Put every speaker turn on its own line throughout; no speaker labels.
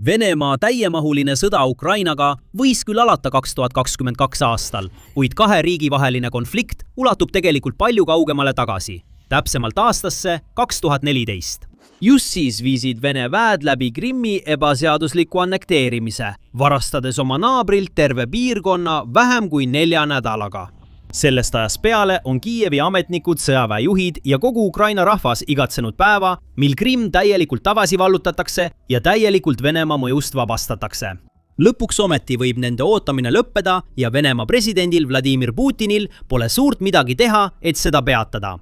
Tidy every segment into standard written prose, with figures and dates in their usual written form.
Venemaa täiemahuline sõda Ukrainaga võis küll alata 2022 aastal, kuid kahe riigi vaheline konflikt ulatub tegelikult palju kaugemale tagasi, täpsemalt aastasse 2014. Just siis viisid Vene väed läbi Krimmi ebaseadusliku annekteerimise, varastades oma naabrilt terve piirkonna vähem kui 4 nädalaga. Sellest ajast peale on Kiievi ametnikud, sõjaväejuhid ja kogu Ukraina rahvas igatsenud päeva, mil Krimm täielikult tagasi vallutatakse ja täielikult Venemaa mõjust vabastatakse. Lõpuks ometi võib nende ootamine lõppeda ja Venemaa presidendil Vladimir Putinil pole suurt midagi teha, et seda peatada.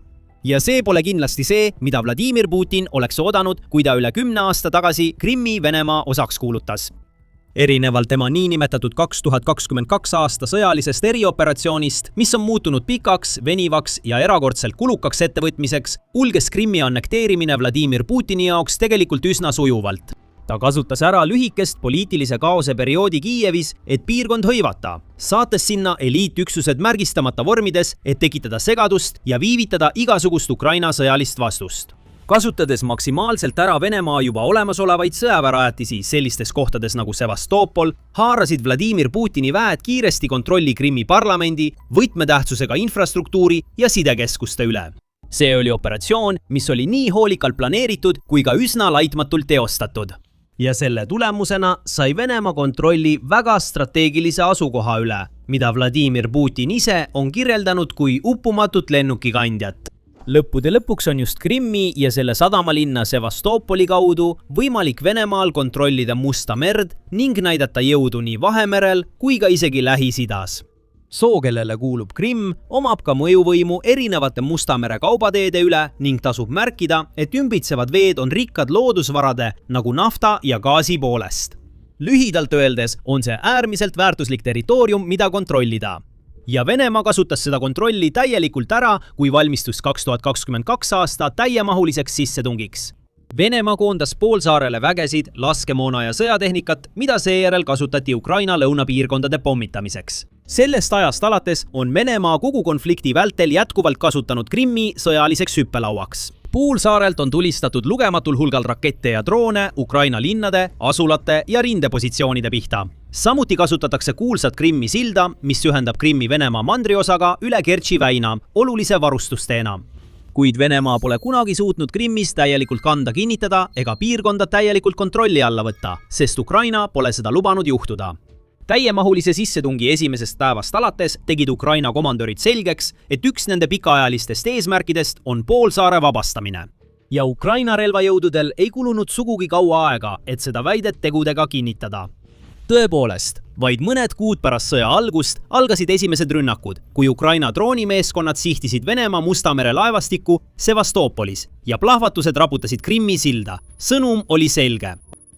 Ja see pole kindlasti see, mida Vladimir Putin oleks oodanud, kui ta üle 10 aasta tagasi Krimmi Venemaa osaks kuulutas. Erinevalt tema niinimetatud 2022 aasta sõjalisest erioperatsioonist, mis on muutunud pikaks, venivaks ja erakordselt kulukaks ettevõtmiseks, kulges Krimmi annekteerimine Vladimir Putini jaoks tegelikult üsna sujuvalt. Ta kasutas ära lühikest poliitilise kaose perioodi Kiievis, et piirkond hõivata, saates sinna eliitüksused märgistamata vormides, et tekitada segadust ja viivitada igasugust Ukraina sõjalist vastust. Kasutades maksimaalselt ära Venemaa juba olemasolevaid sõjaväerajatisi sellistes kohtades nagu Sevastopol, haarasid Vladimir Putini väed kiiresti kontrolli Krimmi parlamendi, võtmetähtsusega infrastruktuuri ja sidekeskuste üle. See oli operatsioon, mis oli nii hoolikalt planeeritud kui ka üsna laitmatult teostatud. Ja selle tulemusena sai Venemaa kontrolli väga strateegilise asukoha üle, mida Vladimir Putin ise on kirjeldanud kui uppumatut lennukikandjat. Lõppude lõpuks on just Krimmi ja selle sadamalinna Sevastopoli kaudu võimalik Venemaal kontrollida Musta merd ning näidata jõudu nii Vahemerel kui ka isegi Lähis-Idas. Soo, kellele kuulub Krimm, omab ka mõjuvõimu erinevate Musta mere kaubateede üle ning tasub märkida, et ümbritsevad veed on rikkad loodusvarade nagu nafta ja gaasi poolest. Lühidalt öeldes on see äärmiselt väärtuslik territoorium, mida kontrollida. Ja Venemaa kasutas seda kontrolli täielikult ära, kui valmistus 2022 aasta täiemahuliseks sissetungiks. Venemaa koondas poolsaarele vägesid, laskemoona ja sõjatehnikat, mida seejärel kasutati Ukraina lõunapiirkondade pommitamiseks. Sellest ajast alates on Venemaa kogu konflikti vältel jätkuvalt kasutanud Krimmi sõjaliseks hüppelauaks. Poolsaarelt on tulistatud lugematul hulgal rakette ja droone Ukraina linnade, asulate ja rindepositsioonide pihta. Samuti kasutatakse kuulsat Krimmi silda, mis ühendab Krimmi Venemaa mandriosaga üle Kertši väina, olulise varustusteena. Kuid Venemaa pole kunagi suutnud Krimmis täielikult kanda kinnitada ega piirkonda täielikult kontrolli alla võtta, sest Ukraina pole seda lubanud juhtuda. Täiemahulise sissetungi esimesest päevast alates tegid Ukraina komandörid selgeks, et üks nende pikaajalistest eesmärkidest on poolsaare vabastamine. Ja Ukraina relvajõududel ei kulunud sugugi kaua aega, et seda väidet tegudega kinnitada. Tõepoolest, vaid mõned kuud pärast sõja algust algasid esimesed rünnakud, kui Ukraina droonimeeskonnad sihtisid Venemaa Musta mere laevastikku Sevastopolis ja plahvatused raputasid Krimmi silda. Sõnum oli selge.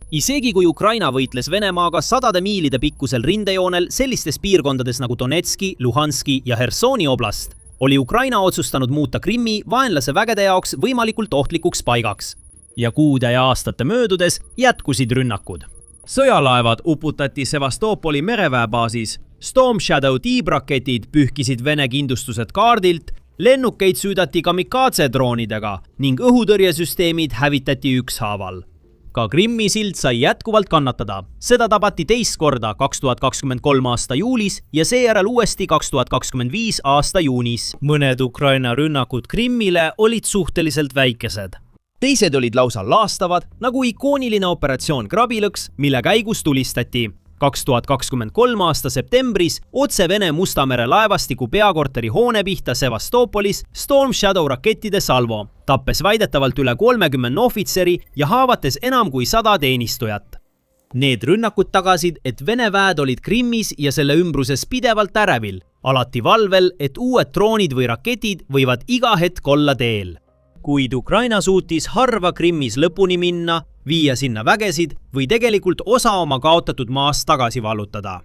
Isegi kui Ukraina võitles Venemaaga sadade miilide pikkusel rindejoonel sellistes piirkondades nagu Donetski, Luhanski ja Hersoni oblast, oli Ukraina otsustanud muuta Krimmi vaenlase vägede jaoks võimalikult ohtlikuks paigaks. Ja kuude ja aastate möödudes jätkusid rünnakud. Sõjalaevad uputati Sevastopoli mereväebaasis, Storm Shadow tiibraketid pühkisid Vene kindustused kaardilt, lennukeid süüdati kamikaze-droonidega ning õhutõrjesüsteemid hävitati ükshaaval. Ka Krimmi sild sai jätkuvalt kannatada. Seda tabati teist korda 2023 aasta juulis ja seejärel uuesti 2025 aasta juunis. Mõned Ukraina rünnakud Krimmile olid suhteliselt väikesed. Teised olid lausa laastavad, nagu ikooniline operatsioon Krabilõks, mille käigus tulistati. 2023 aasta septembris otse Vene Musta mere laevastiku peakorteri hoone pihta Sevastopolis Storm Shadow rakettide salvo, tappes väidetavalt üle 30 ohvitseri ja haavates enam kui 100 teenistujat. Need rünnakud tagasid, et Vene väed olid Krimmis ja selle ümbruses pidevalt ärevil, alati valvel, et uued droonid või raketid võivad iga hetk olla teel. Kuid Ukraina suutis harva Krimmis lõpuni minna, viia sinna vägesid või tegelikult osa oma kaotatud maast tagasi vallutada.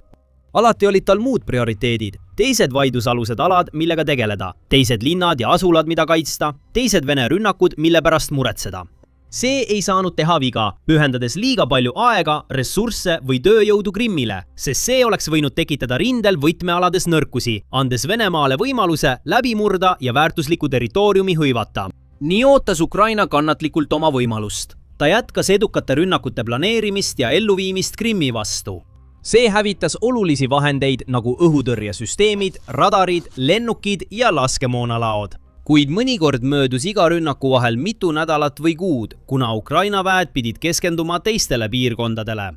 Alati olid tal muud prioriteedid, teised vaidlusalused alad, millega tegeleda, teised linnad ja asulad, mida kaitsta, teised Vene rünnakud, mille pärast muretseda. See ei saanud teha viga, pühendades liiga palju aega, ressursse või tööjõudu Krimmile, sest see oleks võinud tekitada rindel võtmealades nõrkusi, andes Venemaale võimaluse läbi murda ja väärtusliku territooriumi hõivata. Nii ootas Ukraina kannatlikult oma võimalust. Ta jätkas edukate rünnakute planeerimist ja elluviimist Krimmi vastu.
See hävitas olulisi vahendeid nagu õhutõrjesüsteemid, radarid, lennukid ja laskemoonalaod. Kuid mõnikord möödus iga rünnaku vahel mitu nädalat või kuud, kuna Ukraina väed pidid keskenduma teistele piirkondadele.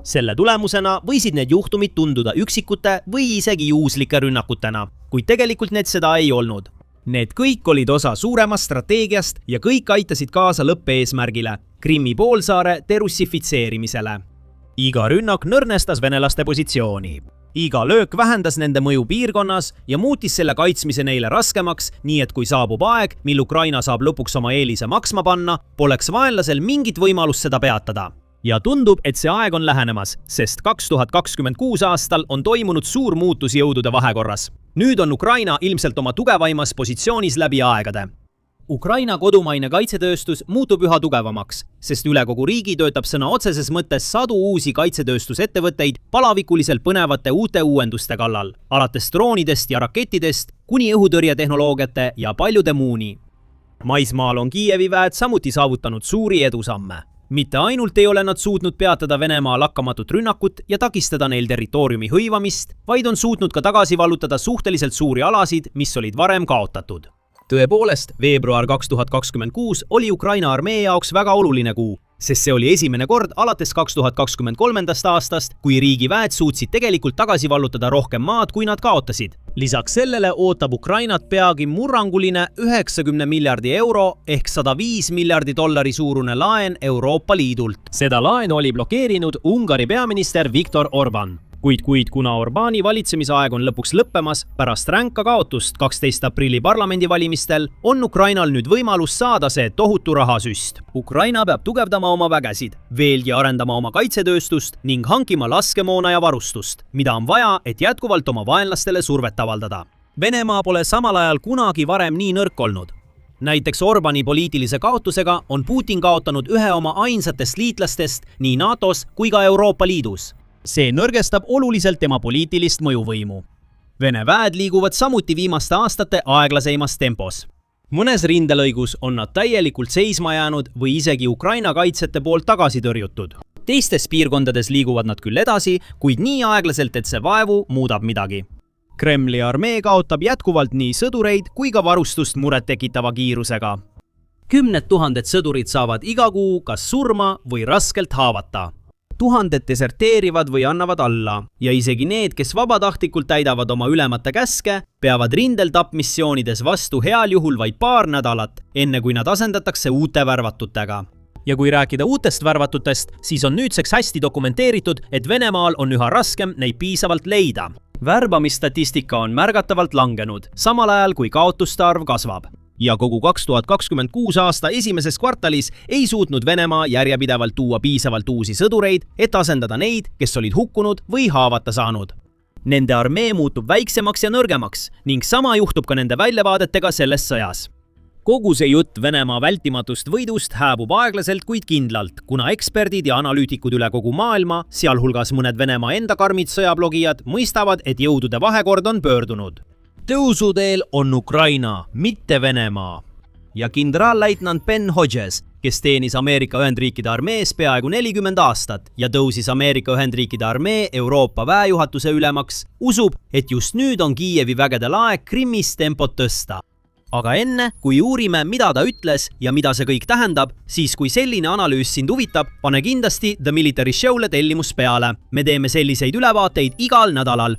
Selle tulemusena võisid need juhtumid tunduda üksikute või isegi juhuslike rünnakutena, kuid tegelikult need seda ei olnud. Need kõik olid osa suuremast strateegiast ja kõik aitasid kaasa lõppeesmärgile, Krimmi poolsaare derussifitseerimisele. Iga rünnak nõrnestas venelaste positsiooni. Iga löök vähendas nende mõju piirkonnas ja muutis selle kaitsmise neile raskemaks, nii et kui saabub aeg, mil Ukraina saab lõpuks oma eelise maksma panna, poleks vaenlasel mingit võimalust seda peatada. Ja tundub, et see aeg on lähenemas, sest 2026 aastal on toimunud suur muutus jõudude vahekorras. Nüüd on Ukraina ilmselt oma tugevaimas positsioonis läbi aegade. Ukraina kodumaine kaitsetööstus muutub üha tugevamaks, sest üle kogu riigi töötab sõna otseses mõttes sadu uusi kaitsetööstusettevõtteid palavikuliselt põnevate uute uuenduste kallal, alates droonidest ja rakettidest kuni õhutõrjetehnoloogiate ja paljude muuni. Maismaal on Kiievi väed samuti saavutanud suuri edusamme. Mitte ainult ei ole nad suutnud peatada Venemaa lakkamatut rünnakut ja takistada neil territooriumi hõivamist, vaid on suutnud ka tagasi vallutada suhteliselt suuri alasid, mis olid varem kaotatud. Tõepoolest, veebruar 2026 oli Ukraina armee jaoks väga oluline kuu, sest see oli esimene kord alates 2023. aastast, kui riigi väed suutsid tegelikult tagasi vallutada rohkem maad, kui nad kaotasid. Lisaks sellele ootab Ukrainat peagi murranguline 90 miljardi euro ehk 105 miljardi dollari suurune laen Euroopa Liidult. Seda laenu oli blokeerinud Ungari peaminister Viktor Orbán. Kuid kuna Orbáni valitsemisaeg on lõpuks lõppemas, pärast ränka kaotust 12. aprilli parlamendivalimistel, on Ukrainal nüüd võimalus saada see tohutu rahasüst. Ukraina peab tugevdama oma vägesid, veelgi arendama oma kaitsetööstust ning hankima laskemoona ja varustust, mida on vaja, et jätkuvalt oma vaenlastele survet avaldada. Venemaa pole samal ajal kunagi varem nii nõrk olnud. Näiteks Orbáni poliitilise kaotusega on Putin kaotanud ühe oma ainsatest liitlastest nii NATOs kui ka Euroopa Liidus. See nõrgestab oluliselt tema poliitilist mõjuvõimu. Vene väed liiguvad samuti viimaste aastate aeglaseimas tempos. Mõnes rindelõigus on nad täielikult seisma jäänud või isegi Ukraina kaitsjate poolt tagasi tõrjutud. Teistes piirkondades liiguvad nad küll edasi, kuid nii aeglaselt, et see vaevu muudab midagi. Kremli armee kaotab jätkuvalt nii sõdureid kui ka varustust muret tekitava kiirusega. 10 000 sõdurid saavad iga kuu kas surma või raskelt haavata. Tuhanded deserteerivad või annavad alla ja isegi need, kes vabatahtlikult täidavad oma ülemate käske, peavad rindel tappmissioonides vastu heal juhul vaid paar nädalat, enne kui nad asendatakse uute värvatutega. Ja kui rääkida uutest värvatutest, siis on nüüdseks hästi dokumenteeritud, et Venemaal on üha raskem neid piisavalt leida. Värbamisstatistika on märgatavalt langenud, samal ajal kui kaotuste arv kasvab. Ja kogu 2026 aasta esimeses kvartalis ei suutnud Venemaa järjepidevalt tuua piisavalt uusi sõdureid, et asendada neid, kes olid hukkunud või haavata saanud. Nende armee muutub väiksemaks ja nõrgemaks ning sama juhtub ka nende väljavaadetega selles sõjas. Kogu see jutt Venemaa vältimatust võidust hääbub aeglaselt, kuid kindlalt, kuna eksperdid ja analüütikud üle kogu maailma, sealhulgas mõned Venemaa enda karmid sõjablogijad, mõistavad, et jõudude vahekord on pöördunud. Tõusuteel on Ukraina, mitte Venemaa. Ja kindraalleitnant Ben Hodges, kes teenis Ameerika Ühendriikide armees peaaegu 40 aastat ja tõusis Ameerika Ühendriikide armee Euroopa väejuhatuse ülemaks, usub, et just nüüd on Kiievi vägedel aeg Krimmis tempot tõsta. Aga enne, kui uurime, mida ta ütles ja mida see kõik tähendab, siis kui selline analüüs sind huvitab, pane kindlasti The Military Show'le tellimus peale. Me teeme selliseid ülevaateid igal nädalal.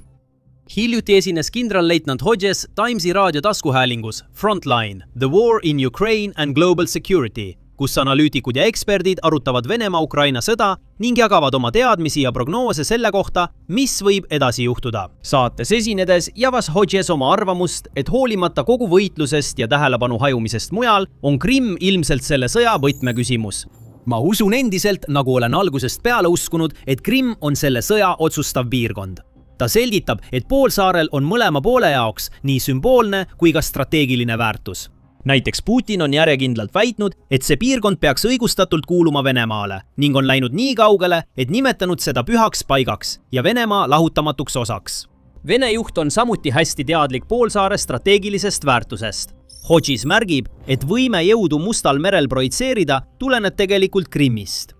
Hiljuti esines kindralleitnant Hodges Timesi raadio taskuhäälingus Frontline, The War in Ukraine and Global Security, kus analüütikud ja eksperdid arutavad Venemaa-Ukraina sõda ning jagavad oma teadmisi ja prognoose selle kohta, mis võib edasi juhtuda. Saates esinedes javas Hodges oma arvamust, et hoolimata kogu võitlusest ja tähelepanu hajumisest mujal, on Krimm ilmselt selle sõja võtmeküsimus. Ma usun endiselt, nagu olen algusest peale uskunud, et Krimm on selle sõja otsustav piirkond. Ta selgitab, et poolsaarel on mõlema poole jaoks nii sümboolne kui ka strateegiline väärtus. Näiteks Putin on järjekindlalt väitnud, et see piirkond peaks õigustatult kuuluma Venemaale ning on läinud nii kaugele, et nimetanud seda pühaks paigaks ja Venemaa lahutamatuks osaks. Vene juht on samuti hästi teadlik poolsaare strateegilisest väärtusest.
Hodges märgib, et võime jõudu Mustal merel projitseerida tuleneb tegelikult Krimmist.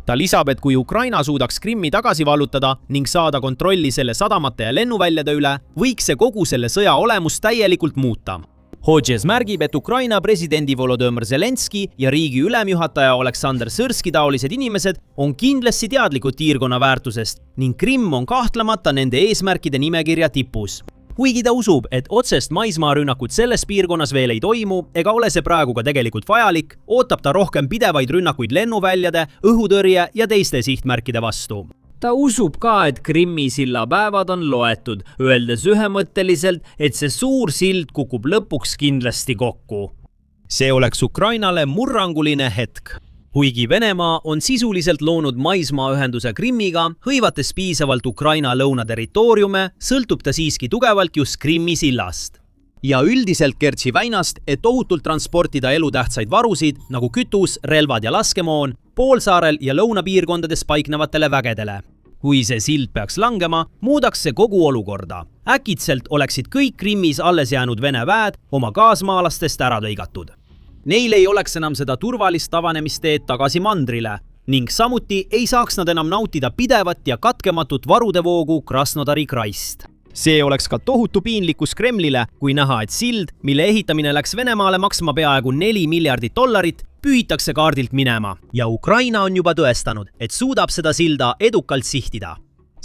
ta lisab, et kui Ukraina suudaks Krimmi tagasi vallutada ning saada kontrolli selle sadamate ja lennuväljade üle, võiks see kogu selle sõja olemust täielikult muuta. Hodges märgib, et Ukraina presidendi Volodõmõr Zelenski ja riigi ülemjuhataja Oleksandr Sõrski taolised inimesed on kindlasti teadlikud tiirkonna väärtusest ning Krimm on kahtlemata nende eesmärkide nimekirja tipus. Kuigi ta usub, et otsest maismaarünnakut selles piirkonnas veel ei toimu ega ole see praegu ka tegelikult vajalik, ootab ta rohkem pidevaid rünnakuid lennuväljade, õhutõrje ja teiste sihtmärkide vastu.
Ta usub ka, et Krimmi silla päevad on loetud, öeldes ühemõtteliselt, et see suur sild kukub lõpuks kindlasti kokku.
See oleks Ukrainale murranguline hetk.
Kuigi Venemaa on sisuliselt loonud maismaaühenduse Krimmiga, hõivates piisavalt Ukraina lõunaterritooriume, sõltub ta siiski tugevalt just Krimmi sillast.
Ja üldiselt Kertši väinast, et ohutult transportida elutähtsaid varusid, nagu kütus, relvad ja laskemoon, poolsaarel ja lõunapiirkondades paiknevatele vägedele. Kui see sild peaks langema, muudaks see kogu olukorda. Äkitselt oleksid kõik Krimmis alles jäänud Vene väed oma kaasmaalastest ära lõigatud. Neil ei oleks enam seda turvalist avanemiste tagasi mandrile ning samuti ei saaks nad enam nautida pidevat ja katkematut varudevoogu Krasnodari kraist. See oleks ka tohutu piinlikkus Kremlile, kui näha, et sild, mille ehitamine läks Venemaale maksma peaaegu $4 miljardit, pühitakse kaardilt minema ja Ukraina on juba tõestanud, et suudab seda silda edukalt sihtida.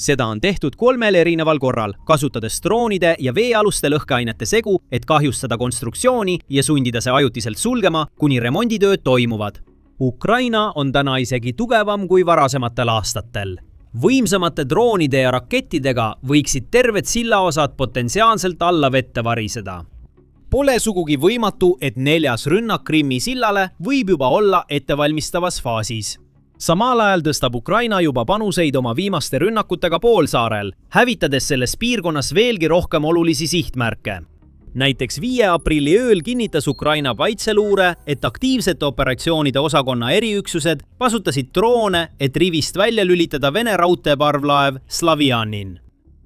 Seda on tehtud 3 erineval korral, kasutades droonide ja veealuste lõhkeainete segu, et kahjustada konstruktsiooni ja sundida see ajutiselt sulgema, kuni remonditööd toimuvad. Ukraina on täna isegi tugevam kui varasematel aastatel. Võimsamate droonide ja rakettidega võiksid terved sillaosad potentsiaalselt alla vette variseda. Pole sugugi võimatu, et 4. rünnak Krimmi sillale võib juba olla ettevalmistavas faasis. Samal ajal tõstab Ukraina juba panuseid oma viimaste rünnakutega poolsaarel, hävitades selles piirkonnas veelgi rohkem olulisi sihtmärke. Näiteks 5. aprilli ööl kinnitas Ukraina kaitseluure, et aktiivsete operatsioonide osakonna eriüksused kasutasid droone, et rivist välja lülitada Vene raudteeparvlaev Slavianin.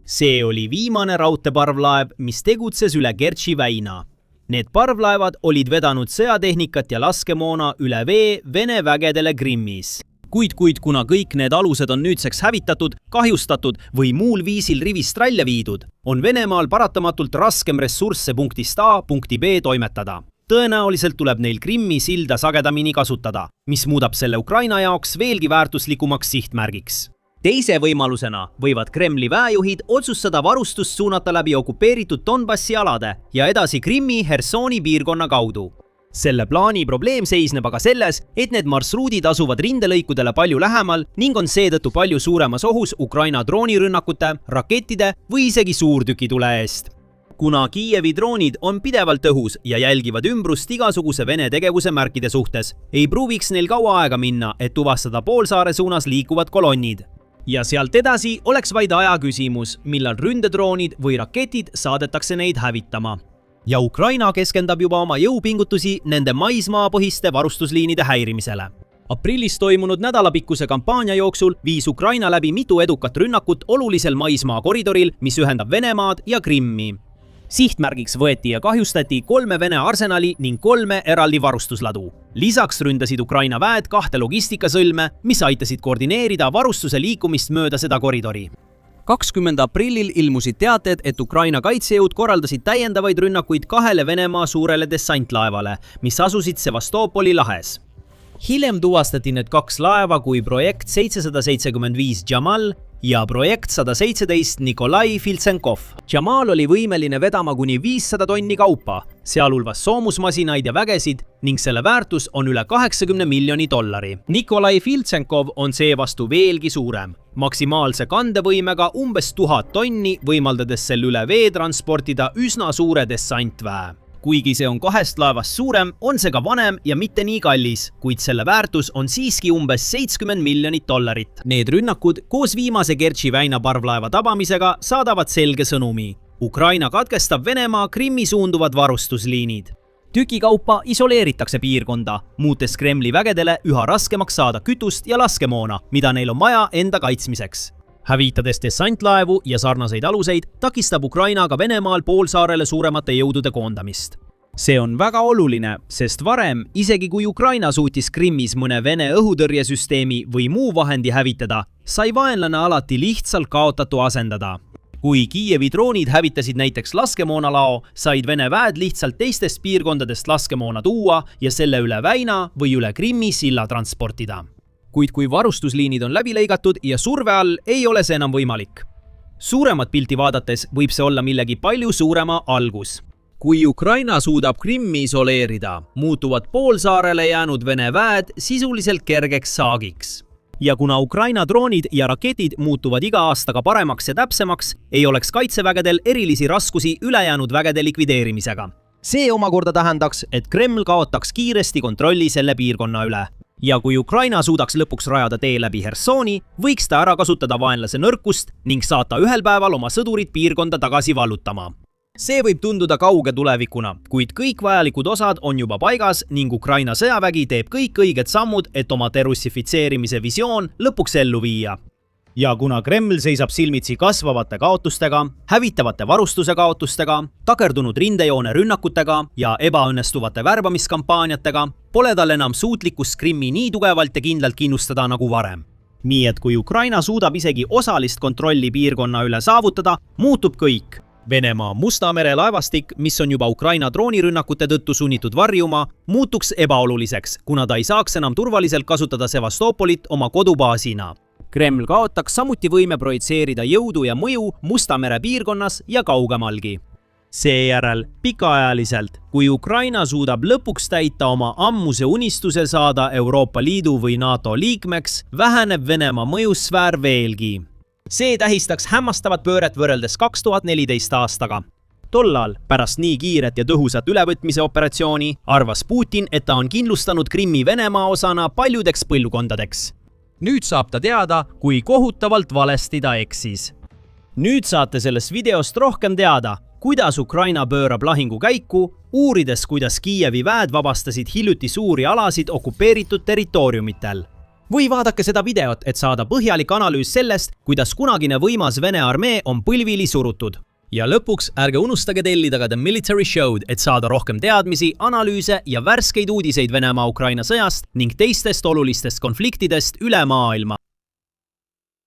See oli viimane raudteeparvlaev, mis tegutses üle Kertši väina. Need parvlaevad olid vedanud sõjatehnikat ja laskemoona üle vee Vene vägedele Krimmis. Kuid kuna kõik need alused on nüüdseks hävitatud, kahjustatud või muul viisil rivist välja viidud, on Venemaal paratamatult raskem ressursse punktist A punkti B toimetada. Tõenäoliselt tuleb neil Krimmi silda sagedamini kasutada, mis muudab selle Ukraina jaoks veelgi väärtuslikumaks sihtmärgiks. Teise võimalusena võivad Kremli väejuhid otsustada varustust suunata läbi okupeeritud Donbassi alade ja edasi Krimmi Hersoni piirkonna kaudu. Selle plaani probleem seisneb aga selles, et need marsruudid asuvad rindelõikudele palju lähemal ning on seetõttu palju suuremas ohus Ukraina droonirünnakute, rakettide või isegi suurtükitule eest. Kuna Kiievi droonid on pidevalt õhus ja jälgivad ümbrust igasuguse Vene tegevuse märkide suhtes, ei pruugiks neil kaua aega minna, et tuvastada poolsaare suunas liikuvad kolonnid. Ja sealt edasi oleks vaid aja küsimus, millal ründedroonid või raketid saadetakse neid hävitama. Ja Ukraina keskendab juba oma jõupingutusi nende maismaapõhiste varustusliinide häirimisele. Aprillis toimunud nädalapikkuse kampaania jooksul viis Ukraina läbi mitu edukat rünnakut olulisel maismaakoridoril, mis ühendab Venemaad ja Krimmi. Sihtmärgiks võeti ja kahjustati 3 Vene arsenali ning 3 eraldi varustusladu. Lisaks ründasid Ukraina väed 2 logistikasõlme, mis aitasid koordineerida varustuse liikumist mööda seda koridori. 20. aprillil ilmusid teated, et Ukraina kaitsejõud korraldasid täiendavaid rünnakuid 2 Venemaa suurele dessantlaevale, mis asusid Sevastopoli lahes. Hiljem tuvastati need 2 laeva kui projekt 775 Jamal ja projekt 117 Nikolai Filtsenkov. Jamal oli võimeline vedama kuni 500 tonni kaupa, sealhulgas soomusmasinaid ja vägesid ning selle väärtus on üle $80 miljoni. Nikolai Filtsenkov on seevastu veelgi suurem, maksimaalse kandevõimega umbes 1000 tonni, võimaldades sel üle vee transportida üsna suure dessantväe. Kuigi see on 2 laevast suurem, on see ka vanem ja mitte nii kallis, kuid selle väärtus on siiski umbes $70 miljonit. Need rünnakud koos viimase Kertši väina parvlaeva tabamisega saadavad selge sõnumi. Ukraina katkestab Venemaa Krimmi suunduvad varustusliinid. Tükikaupa isoleeritakse piirkonda, muutes Kremli vägedele üha raskemaks saada kütust ja laskemoona, mida neil on vaja enda kaitsmiseks. Hävitades dessantlaevu ja sarnaseid aluseid, takistab Ukraina ka Venemaal poolsaarele suuremate jõudude koondamist. see on väga oluline, sest varem, isegi kui Ukraina suutis Krimmis mõne Vene õhutõrjesüsteemi või muu vahendi hävitada, sai vaenlane alati lihtsalt kaotatu asendada. Kui Kiievi droonid hävitasid näiteks laskemoonalao, said Vene väed lihtsalt teistest piirkondadest laskemoona tuua ja selle üle Väina või üle Krimmi silla transportida. Kuid kui varustusliinid on läbi lõigatud ja surve all, ei ole see enam võimalik. Suuremat pilti vaadates võib see olla millegi palju suurema algus. Kui Ukraina suudab Krimmi isoleerida, muutuvad poolsaarele jäänud Vene väed sisuliselt kergeks saagiks. Ja kuna Ukraina droonid ja raketid muutuvad iga aastaga paremaks ja täpsemaks, ei oleks kaitsevägedel erilisi raskusi ülejäänud vägede likvideerimisega. See omakorda tähendaks, et Kreml kaotaks kiiresti kontrolli selle piirkonna üle. Ja kui Ukraina suudaks lõpuks rajada tee läbi Hersoni, võiks ta ära kasutada vaenlase nõrkust ning saata ühel päeval oma sõdurid piirkonda tagasi vallutama. See võib tunduda kauge tulevikuna, kuid kõik vajalikud osad on juba paigas ning Ukraina sõjavägi teeb kõik õiged sammud, et oma derussifitseerimise visioon lõpuks ellu viia. Ja kuna Kreml seisab silmitsi kasvavate kaotustega, hävitavate varustuse kaotustega, takerdunud rindejoone rünnakutega ja ebaõnnestuvate värbamiskampaaniatega, pole tal enam suutlikkust Krimmi nii tugevalt ja kindlalt kindlustada nagu varem. Nii et kui Ukraina suudab isegi osalist kontrolli piirkonna üle saavutada, muutub kõik. Venemaa Musta mere laevastik, mis on juba Ukraina droonirünnakute tõttu sunnitud varjuma, muutuks ebaoluliseks, kuna ta ei saaks enam turvaliselt kasutada Sevastopolit oma kodubaasina. Kreml kaotaks samuti võime projitseerida jõudu ja mõju Musta mere piirkonnas ja kaugemalgi. Seejärel, pikaajaliselt, kui Ukraina suudab lõpuks täita oma ammuse unistuse saada Euroopa Liidu või NATO liikmeks, väheneb Venemaa mõjusfäär veelgi. See tähistaks hämmastavat pööret võrreldes 2014 aastaga. Tollal, pärast nii kiiret ja tõhusat ülevõtmise operatsiooni, arvas Putin, et ta on kindlustanud Krimmi Venemaa osana paljudeks põlvkondadeks. Nüüd saab ta teada, kui kohutavalt valesti ta eksis. Nüüd saate sellest videost rohkem teada, kuidas Ukraina pöörab lahingu käiku, uurides, kuidas Kiievi väed vabastasid hiljuti suuri alasid okupeeritud territooriumitel. Või vaadake seda videot, et saada põhjalik analüüs sellest, kuidas kunagine võimas Vene armee on põlvili surutud. Ja lõpuks ärge unustage tellida ka The Military Show'd, et saada rohkem teadmisi, analüüse ja värskeid uudiseid Venemaa-Ukraina sõjast ning teistest olulistest konfliktidest üle maailma.